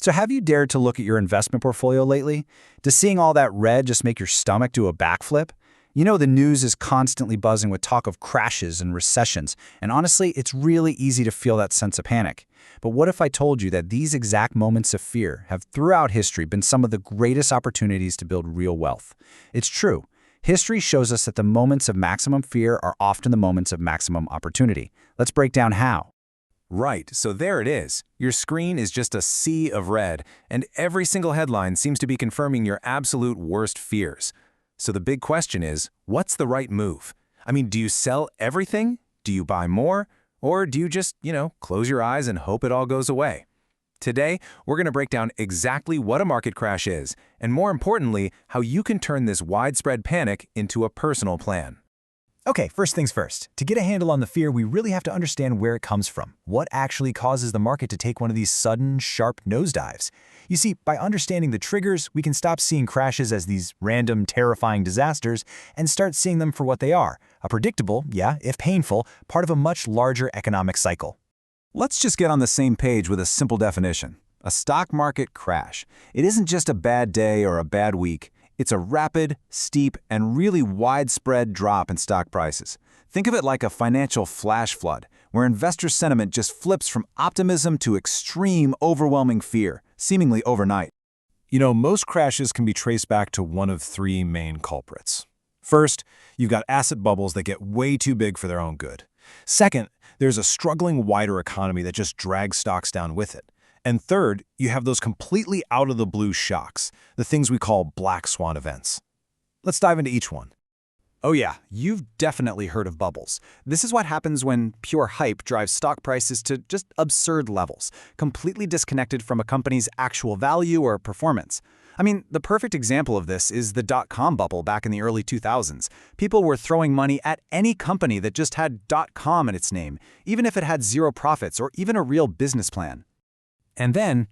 So have you dared to look at your investment portfolio lately? Does seeing all that red just make your stomach do a backflip? You know, the news is constantly buzzing with talk of crashes and recessions, and honestly, it's really easy to feel that sense of panic. But what if I told you that these exact moments of fear have throughout history been some of the greatest opportunities to build real wealth? It's true. History shows us that the moments of maximum fear are often the moments of maximum opportunity. Let's break down how. Right, so there it is. Your screen is just a sea of red, and every single headline seems to be confirming your absolute worst fears. So the big question is, what's the right move? I mean, do you sell everything? Do you buy more? Or do you just, close your eyes and hope it all goes away? Today, we're going to break down exactly what a market crash is, and more importantly, how you can turn this widespread panic into a personal plan. Okay, first things first. To get a handle on the fear, we really have to understand where it comes from. What actually causes the market to take one of these sudden, sharp nosedives? You see, by understanding the triggers, we can stop seeing crashes as these random, terrifying disasters and start seeing them for what they are, a predictable, yeah, if painful, part of a much larger economic cycle. Let's just get on the same page with a simple definition. A stock market crash. It isn't just a bad day or a bad week. It's a rapid, steep, and really widespread drop in stock prices. Think of it like a financial flash flood, where investor sentiment just flips from optimism to extreme, overwhelming fear, seemingly overnight. Most crashes can be traced back to one of three main culprits. First, you've got asset bubbles that get way too big for their own good. Second, there's a struggling wider economy that just drags stocks down with it. And third, you have those completely out-of-the-blue shocks, the things we call black swan events. Let's dive into each one. Oh yeah, you've definitely heard of bubbles. This is what happens when pure hype drives stock prices to just absurd levels, completely disconnected from a company's actual value or performance. I mean, the perfect example of this is the dot-com bubble back in the early 2000s. People were throwing money at any company that just had .com in its name, even if it had zero profits or even a real business plan. And then,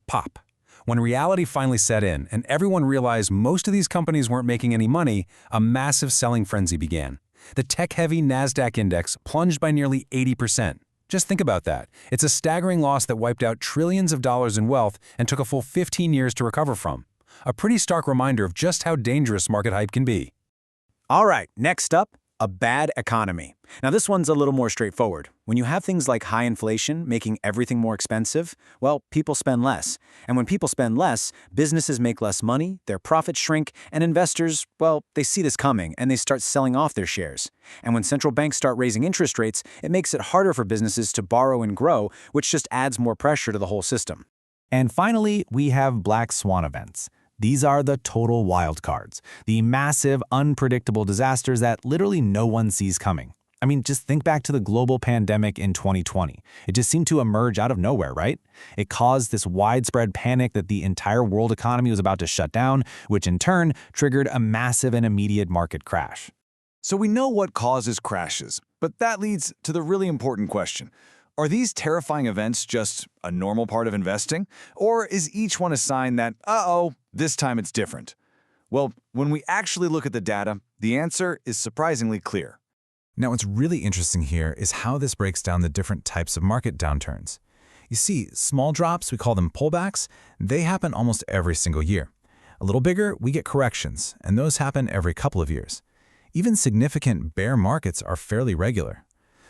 pop. When reality finally set in and everyone realized most of these companies weren't making any money, a massive selling frenzy began. The tech-heavy NASDAQ index plunged by nearly 80%. Just think about that. It's a staggering loss that wiped out trillions of dollars in wealth and took a full 15 years to recover from. A pretty stark reminder of just how dangerous market hype can be. All right, next up, a bad economy. Now this one's a little more straightforward. When you have things like high inflation making everything more expensive, well, people spend less. And when people spend less, businesses make less money, their profits shrink, and investors, well, they see this coming and they start selling off their shares. And when central banks start raising interest rates, it makes it harder for businesses to borrow and grow, which just adds more pressure to the whole system. And finally, we have black swan events. These are the total wild cards, the massive, unpredictable disasters that literally no one sees coming. I mean, just think back to the global pandemic in 2020. It just seemed to emerge out of nowhere, right? It caused this widespread panic that the entire world economy was about to shut down, which in turn triggered a massive and immediate market crash. So we know what causes crashes, but that leads to the really important question. Are these terrifying events just a normal part of investing? Or is each one a sign that, this time it's different? Well, when we actually look at the data, the answer is surprisingly clear. Now, what's really interesting here is how this breaks down the different types of market downturns. You see, small drops, we call them pullbacks, they happen almost every single year. A little bigger, we get corrections, and those happen every couple of years. Even significant bear markets are fairly regular.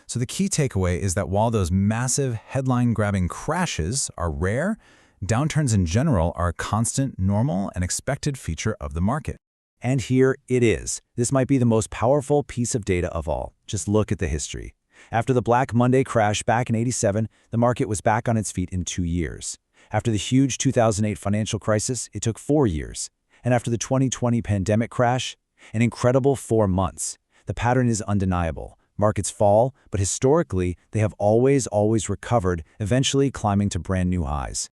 So the key takeaway is that while those massive headline-grabbing crashes are rare, downturns in general are a constant, normal, and expected feature of the market. And here it is. This might be the most powerful piece of data of all. Just look at the history. After the Black Monday crash back in '87, the market was back on its feet in 2 years. After the huge 2008 financial crisis, it took 4 years. And after the 2020 pandemic crash, an incredible 4 months. The pattern is undeniable. Markets fall, but historically, they have always recovered, eventually climbing to brand new highs.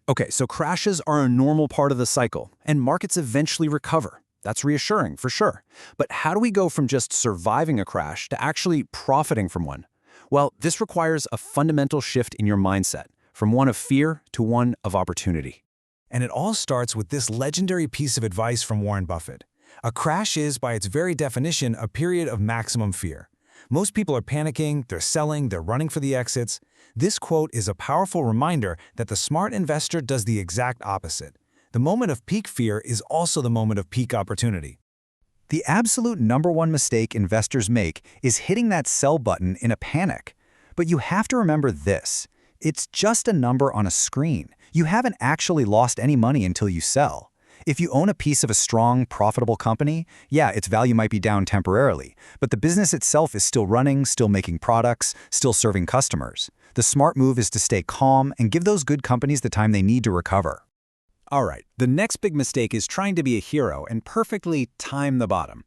Okay, so crashes are a normal part of the cycle, and markets eventually recover. That's reassuring, for sure. But how do we go from just surviving a crash to actually profiting from one? Well, this requires a fundamental shift in your mindset, from one of fear to one of opportunity. And it all starts with this legendary piece of advice from Warren Buffett. A crash is, by its very definition, a period of maximum fear. Most people are panicking, they're selling, they're running for the exits. This quote is a powerful reminder that the smart investor does the exact opposite. The moment of peak fear is also the moment of peak opportunity. The absolute #1 mistake investors make is hitting that sell button in a panic. But you have to remember this. It's just a number on a screen. You haven't actually lost any money until you sell. If you own a piece of a strong, profitable company, yeah, its value might be down temporarily, but the business itself is still running, still making products, still serving customers. The smart move is to stay calm and give those good companies the time they need to recover. All right, the next big mistake is trying to be a hero and perfectly time the bottom.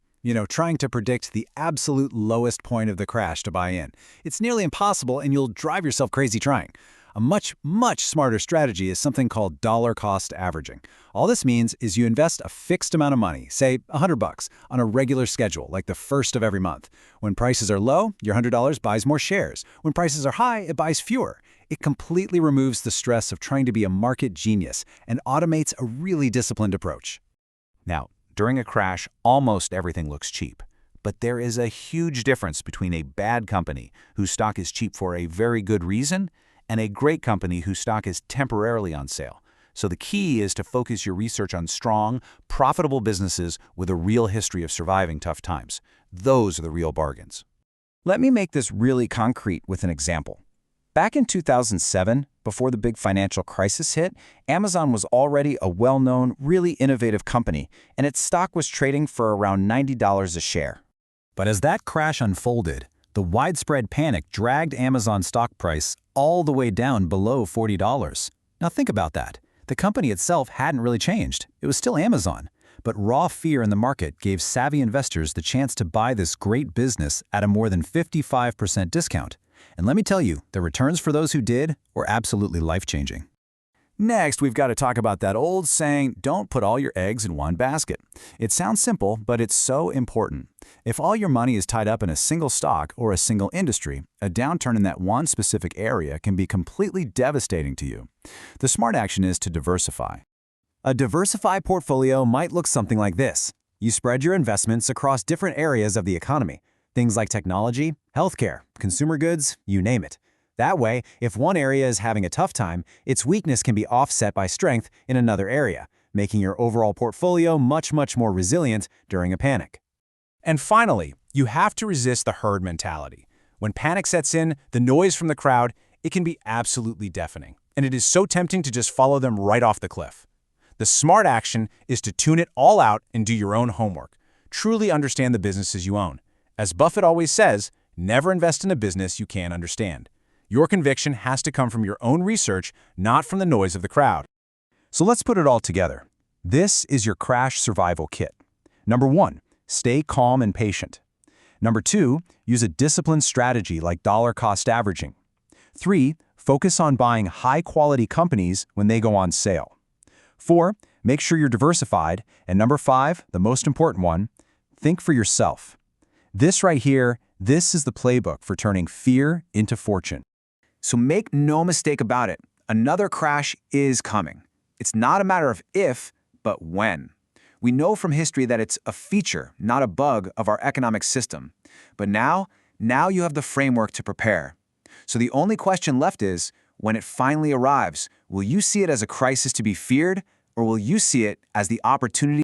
Trying to predict the absolute lowest point of the crash to buy in. It's nearly impossible and you'll drive yourself crazy trying. A much, much smarter strategy is something called dollar cost averaging. All this means is you invest a fixed amount of money, say $100, on a regular schedule, like the first of every month. When prices are low, your $100 buys more shares. When prices are high, it buys fewer. It completely removes the stress of trying to be a market genius and automates a really disciplined approach. Now, during a crash, almost everything looks cheap. But there is a huge difference between a bad company whose stock is cheap for a very good reason and a great company whose stock is temporarily on sale. So the key is to focus your research on strong, profitable businesses with a real history of surviving tough times. Those are the real bargains. Let me make this really concrete with an example. Back in 2007, before the big financial crisis hit, Amazon was already a well-known, really innovative company, and its stock was trading for around $90 a share. But as that crash unfolded, the widespread panic dragged Amazon's stock price all the way down below $40. Now think about that. The company itself hadn't really changed. It was still Amazon. But raw fear in the market gave savvy investors the chance to buy this great business at a more than 55% discount. And let me tell you, the returns for those who did were absolutely life-changing. Next, we've got to talk about that old saying, don't put all your eggs in one basket. It sounds simple, but it's so important. If all your money is tied up in a single stock or a single industry, a downturn in that one specific area can be completely devastating to you. The smart action is to diversify. A diversified portfolio might look something like this. You spread your investments across different areas of the economy. Things like technology, healthcare, consumer goods, you name it. That way, if one area is having a tough time, its weakness can be offset by strength in another area, making your overall portfolio much, much more resilient during a panic. And finally, you have to resist the herd mentality. When panic sets in, the noise from the crowd, it can be absolutely deafening, and it is so tempting to just follow them right off the cliff. The smart action is to tune it all out and do your own homework. Truly understand the businesses you own. As Buffett always says, never invest in a business you can't understand. Your conviction has to come from your own research, not from the noise of the crowd. So let's put it all together. This is your crash survival kit. Number 1, stay calm and patient. Number 2, use a disciplined strategy like dollar cost averaging. 3, focus on buying high-quality companies when they go on sale. 4, make sure you're diversified. And number 5, the most important one, think for yourself. This right here, this is the playbook for turning fear into fortune. So make no mistake about it, another crash is coming. It's not a matter of if, but when. We know from history that it's a feature, not a bug, of our economic system. But now you have the framework to prepare. So the only question left is, when it finally arrives, will you see it as a crisis to be feared, or will you see it as the opportunity